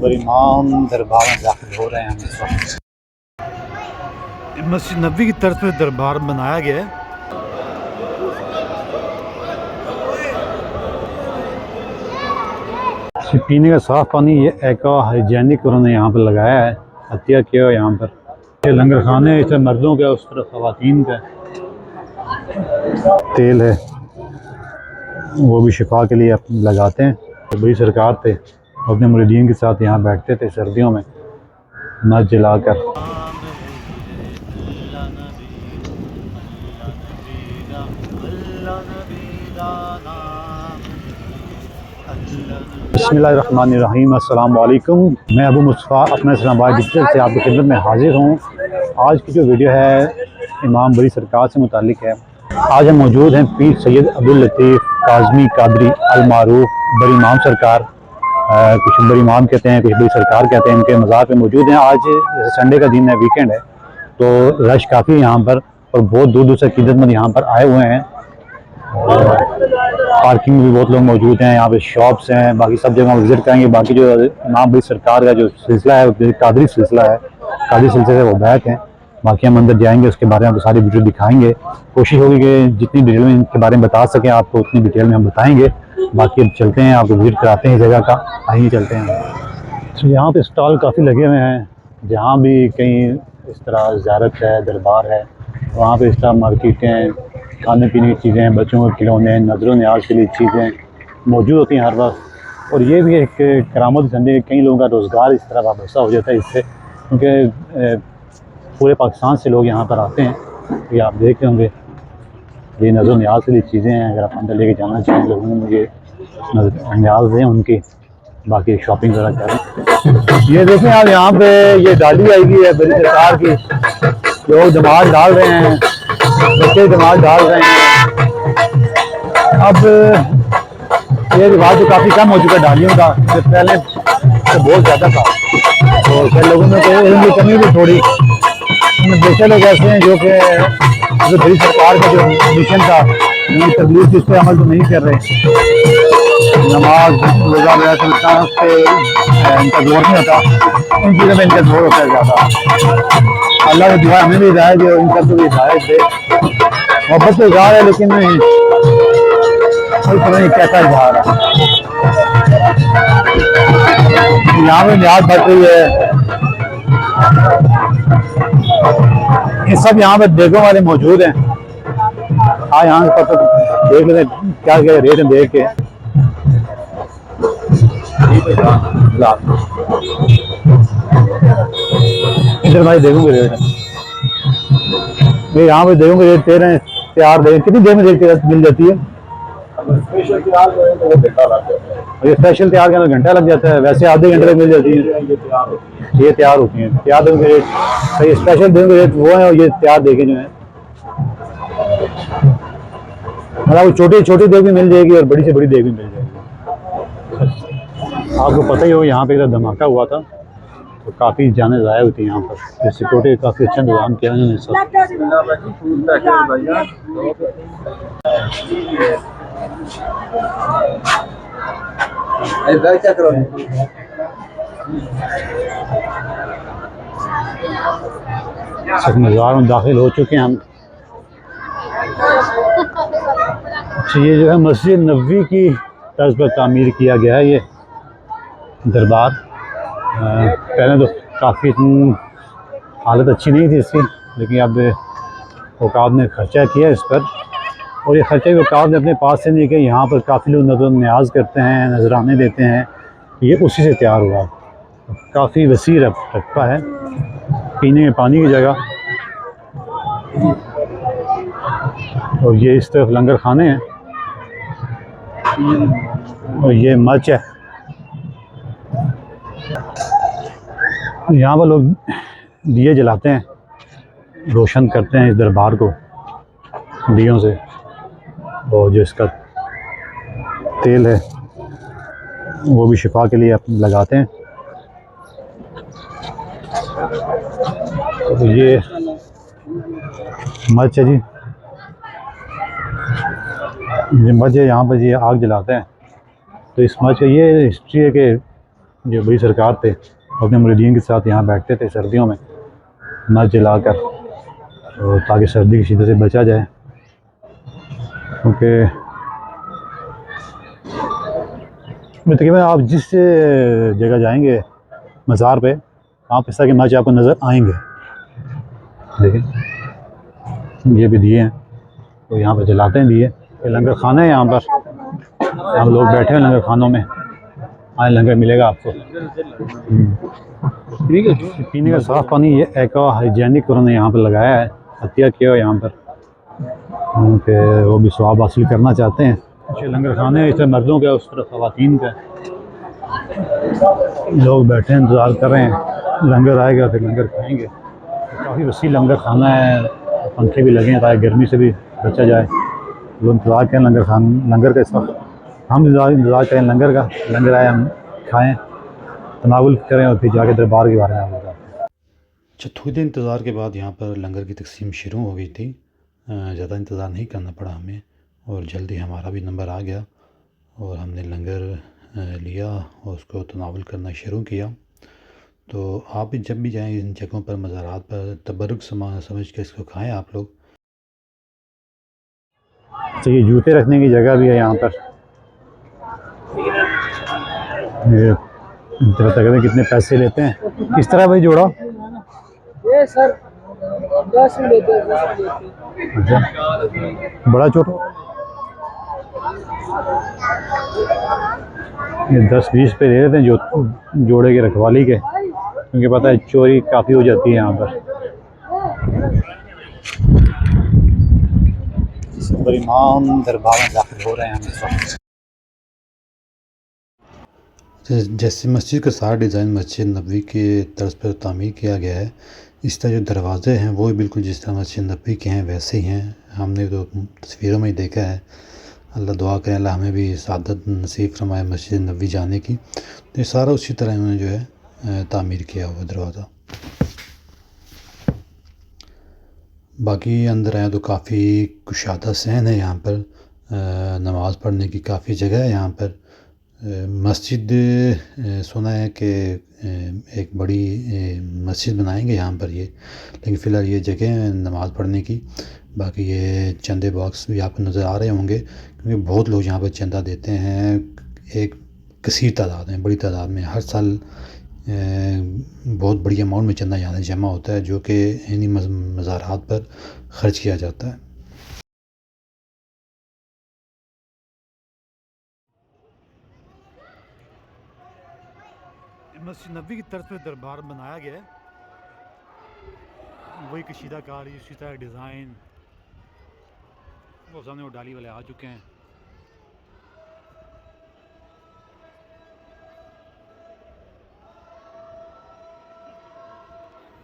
बड़ी इमाम दरबार में दाखिल हो रहे हैं हम इस वक्त। मस्जिद नबी की तर्ज पर दरबार बनाया गया है। पीने का साफ पानी ये एक्वा हाइजेनिक उन्होंने यहाँ पर लगाया है, हत्या किया है यहाँ पर। ये लंगर खाने इस तरफ मर्दों का, उस तरफ खवातीन का। तेल है वो भी शिफा के लिए लगाते हैं। तो बड़ी सरकार थे, अपने मुरीदीन के साथ यहाँ बैठते थे सर्दियों में मत जलाकर। बिस्मिल्लाहिर्रहमानिर्रहीम, अस्सलाम वालेकुम। मैं अबू मुस्तफ़ा अपना इस्लामाबाद डिजिटल से आपकी खिदमत में हाजिर हूँ। आज की जो वीडियो है इमाम बरी सरकार से मुतालिक है। आज हम मौजूद हैं पीर सैयद अब्दुल लतीफ़ काज़मी कादरी अल मारूफ बरी इमाम सरकार, कुछ बरी इमाम कहते हैं, कुछ बरी सरकार कहते हैं। इनके मज़ार पे मौजूद हैं। आज जैसे संडे का दिन है, वीकेंड है, तो रश काफ़ी है यहाँ पर और बहुत दूर दूर से अक़ीदतमंद यहाँ पर आए हुए हैं। पार्किंग में भी बहुत लोग मौजूद हैं। यहाँ पे शॉप्स हैं, बाकी सब जगह विज़िट करेंगे। बाकी जो इमाम बरी सरकार का जो सिलसिला है, कादरी सिलसिला है, कादरी सिलसिले से वो बैक हैं। बाकी हम अंदर जाएंगे, उसके बारे में आपको सारी वीडियो दिखाएंगे। कोशिश होगी कि जितनी डिटेल में इनके बारे में बता सकें आपको, उतनी डिटेल में हम बताएंगे। बाकी अब चलते हैं, आपको विजिट कराते हैं जगह का। आइए चलते हैं। तो यहाँ पे स्टॉल काफ़ी लगे हुए हैं। जहाँ भी कहीं इस तरह ज़ियारत है, दरबार है, वहाँ पे इस तरह मार्केटें, खाने पीने की चीज़ें, बच्चों के खिलौने, नज़रों न्याज के लिए चीज़ें मौजूद होती हैं हर वक्त। और ये भी एक करामत समझे, कई लोगों का रोज़गार इस तरह वाबस्ता हो जाता है इससे, क्योंकि पूरे पाकिस्तान से लोग यहाँ पर आते हैं। ये आप देख रहे होंगे, ये नज़र न्याज के लिए चीज़ें हैं। अगर आप अंदर लेके जाना चाहें लोगों में, मुझे न्याज दें उनकी। बाकी शॉपिंग वगैरह करें। ये देखें आप, यहाँ पे ये डाली आई हुई है बड़ी सरकार की। लोग जमात डाल रहे हैं, बच्चे जमात डाल रहे हैं। अब ये रिवाज तो काफ़ी कम हो चुका है डालियों का, पहले तो बहुत ज़्यादा था। तो कई लोगों में तो इनकी कमी भी थोड़ी, देखे लोग ऐसे हैं जो कि बड़ी सरकार का जो मिशन था, उनकी तबलीग जिस पर अमल तो नहीं कर रहे। नमाज रोज़ा वगैरह पे इनका जोर नहीं होता, इन चीज़ों में इनका जोर होता है ज़्यादा। अल्लाह की दुआ हमें भी हिदायत दे, इन सब को भी हिदायत दे। मोहब्बत तो इज़हार है, लेकिन नहीं पता नहीं कैसा इज़हार है। यहाँ में न्याज बढ़ रही है। ये सब यहाँ पे देगों वाले मौजूद हैं। हाँ, यहाँ पर देख लेते हैं क्या क्या रेट है, देख के। इधर भाई देखोगे रेट, मैं यहाँ पे देखोगे रेट दे रहे हैं। तैयार दे कितनी देर में रेट मिल जाती है? स्पेशल तैयार ये स्पेशल तैयार करने घंटा लग जाता है, वैसे आधे घंटे तक मिल जाती है। ये तैयार होती हैं, तैयार देंगे रेट, तो ये स्पेशल देंगे रेट वो है, और ये तैयार देखे जो है। मतलब छोटी छोटी देग भी मिल जाएगी और बड़ी से बड़ी देग भी मिल जाएगी। आपको पता ही हो, यहाँ पे एक धमाका हुआ था तो काफ़ी जाने ज़ाया होती हैं यहाँ पर। तो सिक्योरिटी काफ़ी अच्छा इंतजाम किया उन्होंने सब। सब मज़ार में दाखिल हो चुके हैं हम। अच्छा, ये जो है मस्जिद नबवी की तर्ज पर तामीर किया गया है ये दरबार। पहले तो काफ़ी हालत अच्छी नहीं थी इसकी, लेकिन अब औकात ने खर्चा किया इस पर। और ये खर्चा भी औकात ने अपने पास से नहीं किया। यहाँ पर काफ़ी लोग नज़र न्याज करते हैं, नजराने देते हैं। ये उसी से तैयार हुआ। काफ़ी वसी रकबा है, पीने में पानी की जगह। और ये इस तरफ लंगर खाने हैं और ये मच है। यहाँ पर लोग दिए जलाते हैं, रोशन करते हैं इस दरबार को दियों से। और जो इसका तेल है वो भी शिफा के लिए लगाते हैं। तो ये मच है जी, ये मच है। यहाँ पर ये आग जलाते हैं। तो इस मच का ये हिस्ट्री है कि जो बड़ी सरकार थे अपने मुरीदीन के साथ यहाँ बैठते थे सर्दियों में मर जलाकर, तो ताकि सर्दी की शिद्दत से बचा जाए। क्योंकि तकरीबन आप जिस जगह जाएंगे मज़ार पे, आप इस तरह के मैच आपको नज़र आएंगे। देखिए ये भी दिए हैं, तो यहाँ पर जलाते हैं दिए। ये लंगर खाना है, यहाँ पर हम लोग बैठे हैं लंगर खानों में। आज लंगर मिलेगा आपको। पीने का साफ़ पानी, ये एक्वा हाइजेनिक उन्होंने यहाँ पर लगाया है, हत्या किया यहाँ पर, क्योंकि वो भी स्वाब हासिल करना चाहते हैं। ये लंगर खाने इस तरह मर्दों का, उस तरह ख़वातीन का। लोग बैठे हैं, इंतज़ार कर रहे हैं लंगर आएगा फिर लंगर खाएंगे। काफ़ी वसी लंगर खाना है, पंखे भी लगे हैं ताकि गर्मी से भी बचा जाए। लोग इंतज़ार करें लंगर का। इस वक्त हम इंतज़ार करें लंगर का, लंगर आए हम खाएँ, तनावुल करें और फिर जाके दरबार के बारे में आपको बताते हैं। अच्छा, थोड़ी देर इंतज़ार के बाद यहाँ पर लंगर की तकसीम शुरू हो गई थी। ज़्यादा इंतज़ार नहीं करना पड़ा हमें, और जल्दी हमारा भी नंबर आ गया और हमने लंगर लिया और उसको तनावुल करना शुरू किया। तो आप भी जब भी जाएँ इन जगहों पर, मज़ारात पर, तबरुक समझ के इसको खाएँ आप लोग। अच्छा, ये जूते रखने की जगह भी है यहाँ पर। ये तकरीबन कितने पैसे लेते हैं, किस तरह भाई जोड़ा? ये सर 10 में लेते हैं, 10 में लेते हैं। अच्छा, बड़ा छोटा, ये 10-20 पे दे देते हैं जो जोड़े की रखवाली के, क्योंकि पता है चोरी काफ़ी हो जाती है यहाँ पर। पर इमाम दरबार में दाखिल हो रहे हैं हम इस वक्त। जैसे मस्जिद का सारा डिज़ाइन मस्जिद नबवी के तर्ज पर तामीर किया गया है। इस तरह जो दरवाज़े हैं वो भी बिल्कुल जिस तरह मस्जिद नबवी के हैं वैसे ही हैं। हमने तो तस्वीरों में ही देखा है। अल्लाह दुआ करें अल्लाह हमें भी सादत नसीब फरमाए मस्जिद नबवी जाने की। तो ये सारा उसी तरह इन्होंने जो है तामीर किया हुआ दरवाज़ा। बाकी अंदर आए तो काफ़ी कुशादा सहन है यहाँ पर। नमाज़ पढ़ने की काफ़ी जगह है यहाँ पर। मस्जिद सुना है कि एक बड़ी मस्जिद बनाएंगे यहाँ पर ये, लेकिन फ़िलहाल ये जगह है नमाज़ पढ़ने की। बाकी ये चंदे बॉक्स भी आपको नज़र आ रहे होंगे, क्योंकि बहुत लोग यहाँ पर चंदा देते हैं। एक कसीर तादाद में, बड़ी तादाद में हर साल बहुत बड़ी अमाउंट में चंदा यहाँ जमा होता है, जो कि इन्हीं मज़ारात पर ख़र्च किया जाता है। मस्जिद नबी की तरफ पे दरबार बनाया गया है, वही कशीदा कारी, उसी तरह डिज़ाइन। वो सामने वो डाली वाले आ चुके हैं।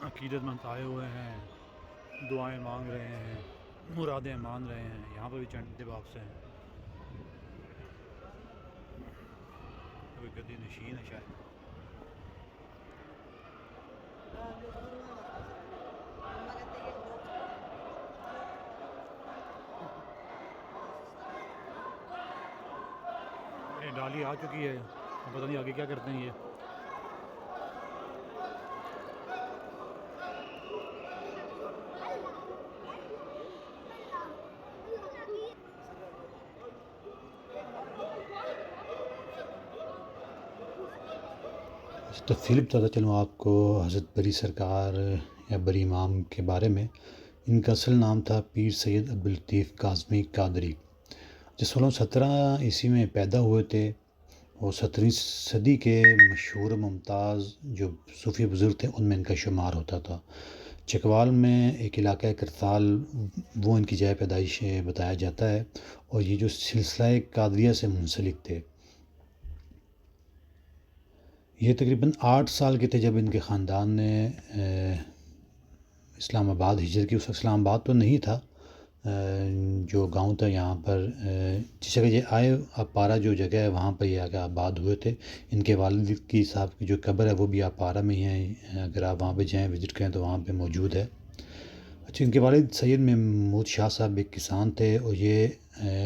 अकीदतमंद आए हुए हैं, दुआएं मांग रहे हैं, मुरादें मान रहे हैं। यहाँ पर भी चंदे बॉक्स हैं। कोई गद्दी नशीन है शायद। ये डाली आ चुकी है, पता नहीं आगे क्या करते हैं ये। तफसील बताता चलूँ आपको हज़रत बरी सरकार या बरी इमाम के बारे में। इनका असल नाम था पीर सैयद अब्दुल लतीफ़ काज़मी कादरी, जो 1617 ईस्वी में पैदा हुए थे। और 17वीं सदी के मशहूर मुमताज़ जो सूफ़ी बुज़ुर्ग थे उनमें इनका शुमार होता था। चकवाल में एक इलाका है करताल, वो इनकी जगह पैदाइश बताया जाता है। और ये जो सिलसिला कादरिया से मुंसलिक थे। ये तकरीबन 8 साल के थे जब इनके ख़ानदान ने इस्लामाबाद हिजरत की। उस वक्त इस्लामाबाद तो नहीं था, जो गांव था यहाँ पर, जिस जगह ये आए अपारा जो जगह है वहाँ पर ये आके आबाद हुए थे। इनके वालिद की साहब की जो कब्र है वो भी अपारा में ही है, अगर आप वहाँ पे जाएँ विज़िट करें तो वहाँ पे मौजूद है। अच्छा, इनके वालिद सैयद महमूद शाह साहब एक किसान थे और ये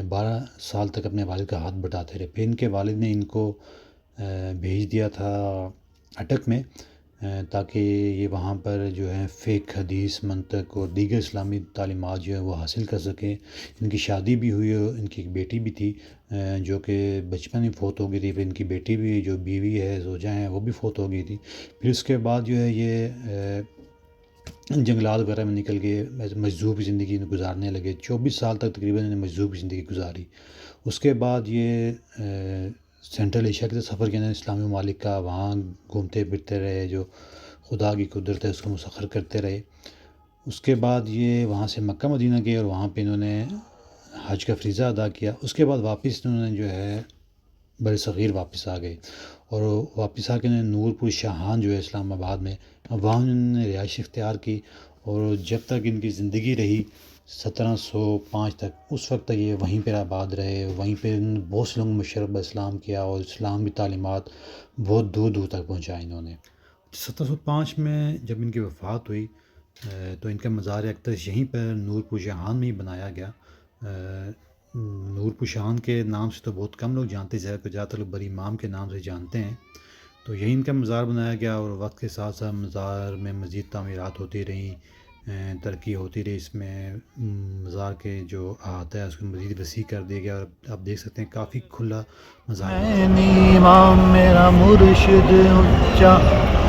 12 साल तक अपने वालिद का हाथ बटाते रहे। फिर इनके वालिद ने इनको भेज दिया था अटक में, ताकि ये वहाँ पर जो है फ़ेक हदीस, मंतक और दीगर इस्लामी तालीमात जो है वो हासिल कर सकें। इनकी शादी भी हुई और इनकी एक बेटी भी थी, जो कि बचपन में फ़ौत हो गई थी। फिर इनकी बेटी भी, जो बीवी है ज़ौजा हैं, वो भी फ़ौत हो गई थी। फिर उसके बाद जो है ये जंगलात वगैरह में निकल के मजदूर की ज़िंदगी गुजारने लगे। 24 साल तक तकरीबन इन्होंने मजदूर की ज़िंदगी गुजारी। उसके बाद ये सेंट्रल एशिया की तरफ सफ़र किया इस्लामी ममालिक का, वहाँ घूमते फिरते रहे, जो खुदा की कुदरत है उसको मुसख्खर करते रहे। उसके बाद ये वहाँ से मक्का मदीना गए और वहाँ पे इन्होंने हज का फ़रीज़ा अदा किया। उसके बाद वापस इन्होंने जो है बरसग़ीर वापस आ गए और वापस आके इन्होंने नूरपुर शाहान जो है इस्लामाबाद में, वहाँ उन्होंने रिहाइश इख्तियार की। और जब तक इनकी ज़िंदगी रही 1705 तक, उस वक्त तक ये वहीं पर आबाद रहे। वहीं पे बहुत से लोगों को मुशर्रफ इस्लाम किया और इस्लामी तालीमात बहुत दूर दूर तक पहुँचाई इन्होंने। 1705 में जब इनकी वफ़ात हुई तो इनका मज़ार अक़दस यहीं पर नूरपुर शाहान में ही बनाया गया। नूरपुर शाहान के नाम से तो बहुत कम लोग जानते हैं, ज़्यादातर लोग बड़ी इमाम के नाम से जानते हैं। तो यही इनका मज़ार बनाया गया और वक्त के साथ साथ मज़ार में मज़ीद तामीरात होती रहीं, तरक्की होती रही। इसमें मज़ार के जो अहाता है उसको मज़ीद वसी कर दिया गया और आप देख सकते हैं काफ़ी खुला मज़ार है। इमाम मेरा मुर्शिद उच्चा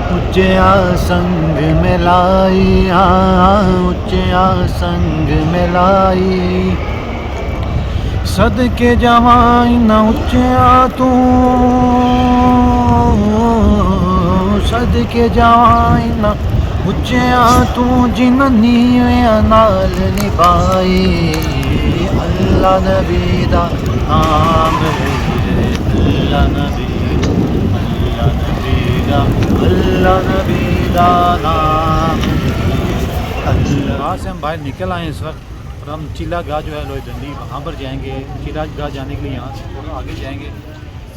ऊंचे संग में लाई, ऊंचे संग में लाई, सदके जवाई न ऊंचे तू, सदके जवाई न ऊंचे तू, जिन नीवे नाल निभाई। अल्लाह नबी दा नाम अल्लाह नबी, अल्लाह नबी दा नाम अल्लाह। वहाँ से हम बाहर निकल आए इस वक्त और हम चिल्ला गाह जो है लोईदंडी, वहाँ पर जाएंगे। चिल्ला गाह जाने के लिए यहाँ से थोड़ा आगे जाएंगे,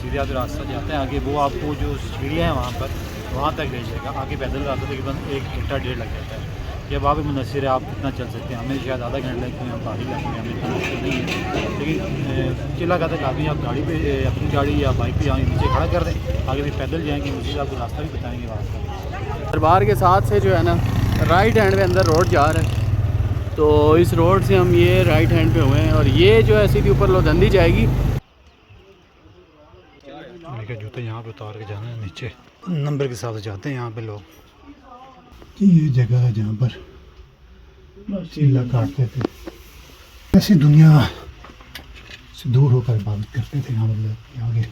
सीधा जो रास्ता जाता है आगे, वो आपको जो सीढ़ियाँ हैं वहाँ पर वहाँ तक ले जाएगा। आगे पैदल रास्ता तकरीबन 1 घंटा 1.5 लग जाता है। जब आप मुनसिर है आप कितना चल सकते हैं, हमें शायद आधा घंटा लगते हैं, हम पहाड़ी इलाके में हमें इतना मुश्किल नहीं है। लेकिन चिल्ला गाह तक आदमी आप गाड़ी पे, अपनी गाड़ी या बाइक पे यहाँ नीचे खड़ा कर दें, आगे भी पैदल जाएंगे, मुझे आपको रास्ता भी बताएंगे वहाँ का। दरबार के साथ से जो है ना राइट हैंड पे अंदर रोड जा रहा है, तो इस रोड से हम ये राइट हैंड पे हुए हैं और ये जो है सीधी ऊपर लोधंडी जाएगी। जूते यहाँ पे उतार के जाना है, नीचे नंबर के साथ जाते हैं यहाँ पे लोग। ये जगह है जहाँ पर चिल्ला काटते थे, ऐसी दुनिया से दूर होकर इबादत करते थे यहाँ, मतलब आगे।